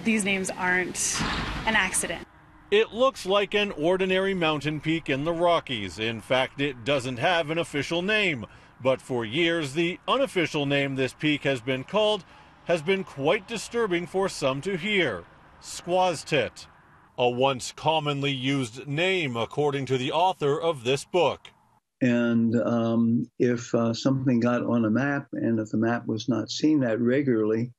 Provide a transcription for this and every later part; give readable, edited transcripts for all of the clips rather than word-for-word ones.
These names aren't an accident. It looks like an ordinary mountain peak in the Rockies. In fact, it doesn't have an official name. But for years, the unofficial name this peak has been called has been quite disturbing for some to hear. Squaw's Tit, a once commonly used name according to the author of this book. And if something got on a map, and if the map was not seen that regularly,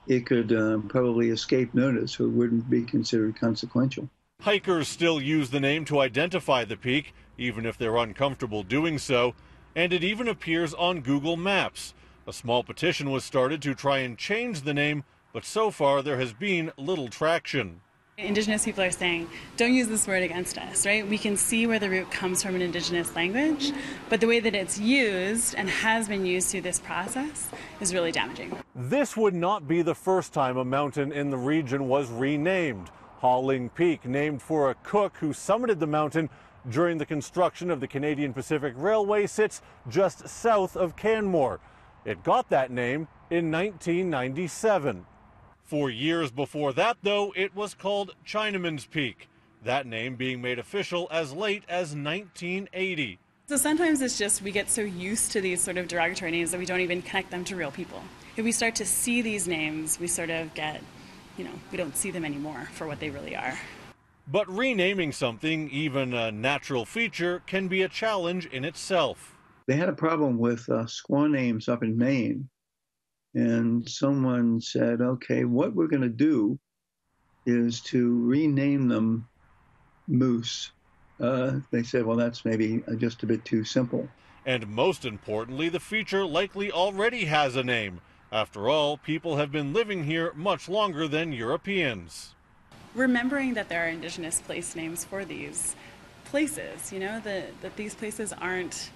it could probably escape notice, so it wouldn't be considered consequential. Hikers still use the name to identify the peak, even if they're uncomfortable doing so, and it even appears on Google Maps. A small petition was started to try and change the name, but so far there has been little traction. Indigenous people are saying, don't use this word against us, right? We can see where the root comes from in Indigenous language, but the way that it's used and has been used through this process is really damaging. This would not be the first time a mountain in the region was renamed. Hauling Peak, named for a cook who summited the mountain during the construction of the Canadian Pacific Railway, sits just south of Canmore. It got that name in 1997. 4 years before that, though, it was called Chinaman's Peak, that name being made official as late as 1980. So sometimes it's just we get so used to these sort of derogatory names that we don't even connect them to real people. If we start to see these names, we sort of get, we don't see them anymore for what they really are. But renaming something, even a natural feature, can be a challenge in itself. They had a problem with squaw names up in Maine. And someone said, okay, what we're going to do is to rename them moose. They said, well, that's maybe just a bit too simple. And most importantly, the feature likely already has a name. After all, people have been living here much longer than Europeans. Remembering that there are Indigenous place names for these places, that these places aren't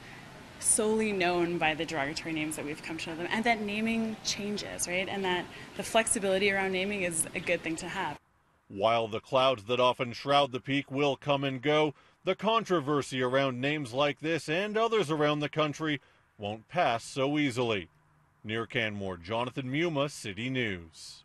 solely known by the derogatory names that we've come to know them, and that naming changes, right? And that the flexibility around naming is a good thing to have. While the clouds that often shroud the peak will come and go, the controversy around names like this and others around the country won't pass so easily. Near Canmore, Jonathan Muma, City News.